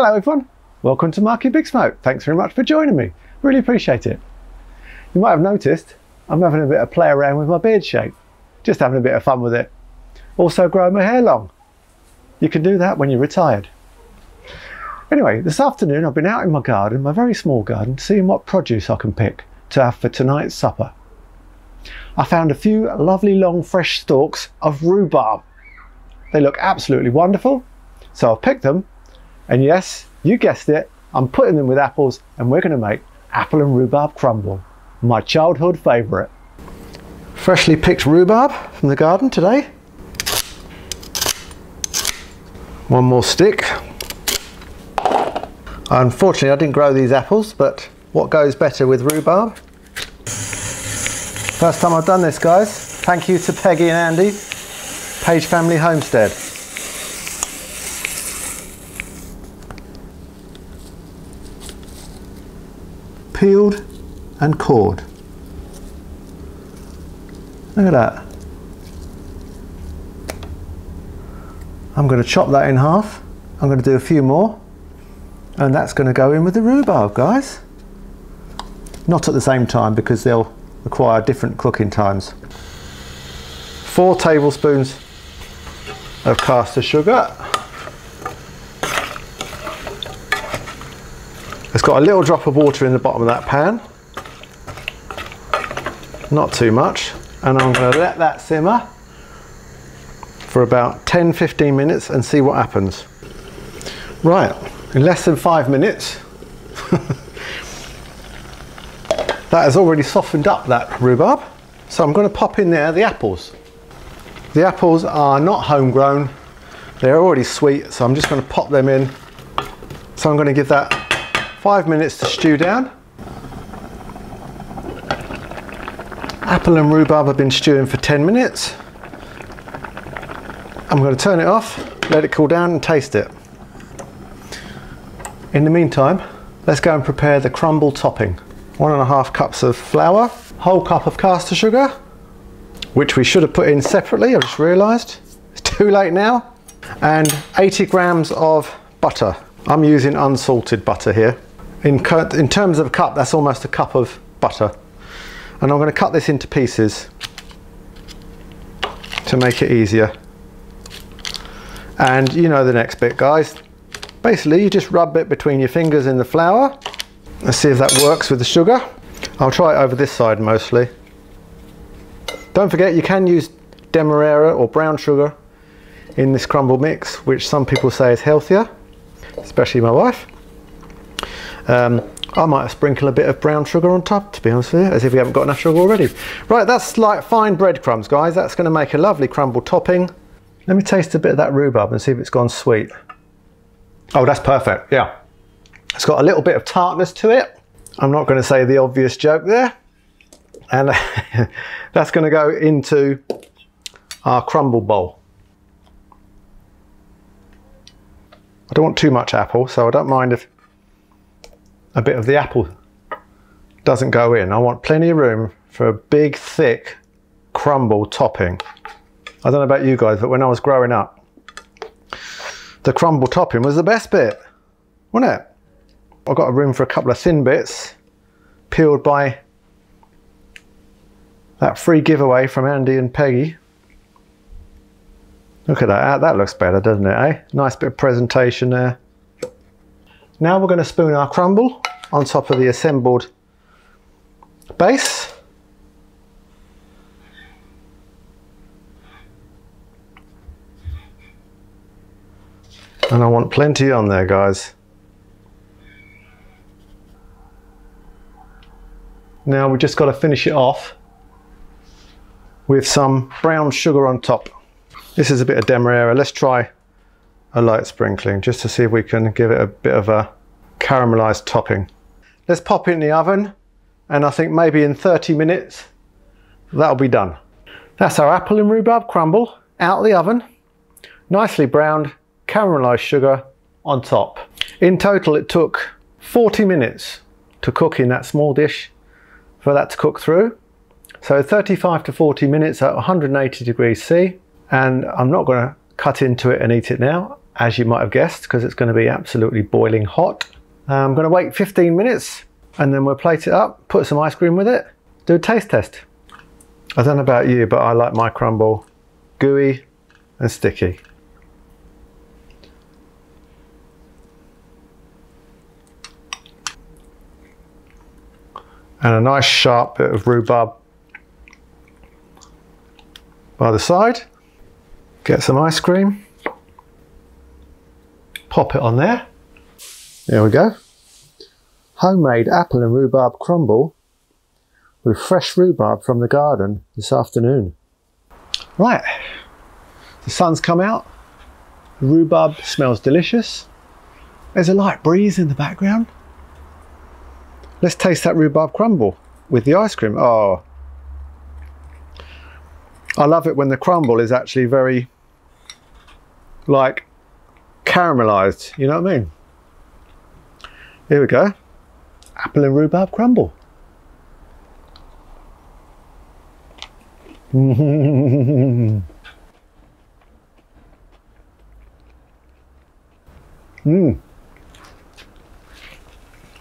Hello everyone, welcome to Marky Big Smoke. Thanks very much for joining me, really appreciate it. You might have noticed I'm having a bit of play around with my beard shape, just having a bit of fun with it. Also growing my hair long. You can do that when you're retired. Anyway, this afternoon I've been out in my garden, my very small garden, seeing what produce I can pick to have for tonight's supper. I found a few lovely long fresh stalks of rhubarb. They look absolutely wonderful, so I've picked them. And yes, you guessed it, I'm putting them with apples and we're going to make apple and rhubarb crumble, my childhood favourite. Freshly picked rhubarb from the garden today. One more stick. Unfortunately I didn't grow these apples, but what goes better with rhubarb? First time I've done this, guys. Thank you to Peggy and Andy, Page Family Homestead. Peeled and cored. Look at that. I'm going to chop that in half. I'm going to do a few more, and that's going to go in with the rhubarb, guys. Not at the same time because they'll require different cooking times. 4 tablespoons of caster sugar. It's got a little drop of water in the bottom of that pan, not too much, and I'm going to let that simmer for about 10-15 minutes and see what happens. Right, in less than 5 minutes that has already softened up, that rhubarb, so I'm going to pop in there the apples. The apples are not homegrown, they're already sweet, so I'm just going to pop them in. So I'm going to give that 5 minutes to stew down. Apple and rhubarb have been stewing for 10 minutes. I'm going to turn it off, let it cool down and taste it. In the meantime, let's go and prepare the crumble topping. 1.5 cups of flour, whole cup of caster sugar, which we should have put in separately, I just realised. It's too late now. And 80 grams of butter. I'm using unsalted butter here. In terms of a cup, that's almost a cup of butter. And I'm going to cut this into pieces to make it easier. And you know the next bit, guys. Basically, you just rub it between your fingers in the flour. Let's see if that works with the sugar. I'll try it over this side mostly. Don't forget, you can use demerara or brown sugar in this crumble mix, which some people say is healthier, especially my wife. I might sprinkle a bit of brown sugar on top, to be honest with you, as if we haven't got enough sugar already. Right, that's like fine breadcrumbs, guys. That's going to make a lovely crumble topping. Let me taste a bit of that rhubarb and see if it's gone sweet. Oh, that's perfect, yeah. It's got a little bit of tartness to it. I'm not going to say the obvious joke there. And that's going to go into our crumble bowl. I don't want too much apple, so I don't mind if a bit of the apple doesn't go in. I want plenty of room for a big, thick crumble topping. I don't know about you guys, but when I was growing up, the crumble topping was the best bit, wasn't it? I've got a room for a couple of thin bits, peeled by that free giveaway from Andy and Peggy. Look at that, that looks better, doesn't it, eh? Nice bit of presentation there. Now we're going to spoon our crumble on top of the assembled base. And I want plenty on there, guys. Now we've just got to finish it off with some brown sugar on top. This is a bit of demerara. Let's try a light sprinkling just to see if we can give it a bit of a caramelized topping. Let's pop it in the oven, and I think maybe in 30 minutes that'll be done. That's our apple and rhubarb crumble out of the oven, nicely browned, caramelized sugar on top. In total it took 40 minutes to cook in that small dish for that to cook through. So 35 to 40 minutes at 180 degrees C, and I'm not going to cut into it and eat it now. as you might have guessed, because it's going to be absolutely boiling hot. I'm going to wait 15 minutes and then we'll plate it up, put some ice cream with it, do a taste test. I don't know about you, but I like my crumble gooey and sticky. And a nice sharp bit of rhubarb by the side. Get some ice cream, pop it on there. There we go. Homemade apple and rhubarb crumble with fresh rhubarb from the garden this afternoon. Right, the sun's come out. The rhubarb smells delicious. There's a light breeze in the background. Let's taste that rhubarb crumble with the ice cream. Oh, I love it when the crumble is actually very, like, caramelized, you know what I mean? Here we go. Apple and rhubarb crumble. Mmm.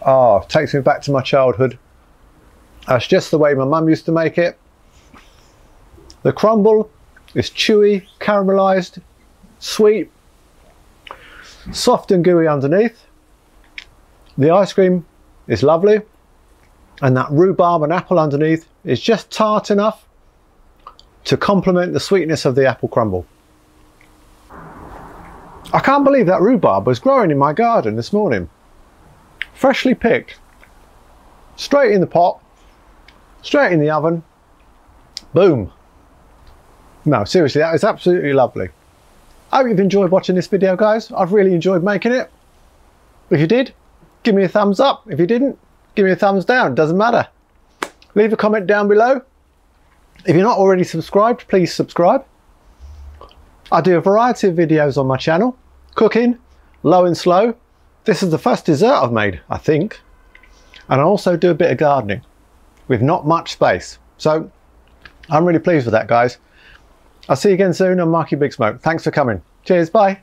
Oh, takes me back to my childhood. That's just the way my mum used to make it. The crumble is chewy, caramelized, sweet, soft and gooey underneath. The ice cream is lovely, and that rhubarb and apple underneath is just tart enough to complement the sweetness of the apple crumble. I can't believe that rhubarb was growing in my garden this morning. Freshly picked, straight in the pot, straight in the oven, boom. No, seriously, that is absolutely lovely. I hope you've enjoyed watching this video, guys. I've really enjoyed making it. If you did, give me a thumbs up. If you didn't, give me a thumbs down. Doesn't matter. Leave a comment down below. If you're not already subscribed, please subscribe. I do a variety of videos on my channel. Cooking, low and slow. This is the first dessert I've made, I think. And I also do a bit of gardening with not much space. So I'm really pleased with that, guys. I'll see you again soon on Marky Big Smoke. Thanks for coming. Cheers, bye.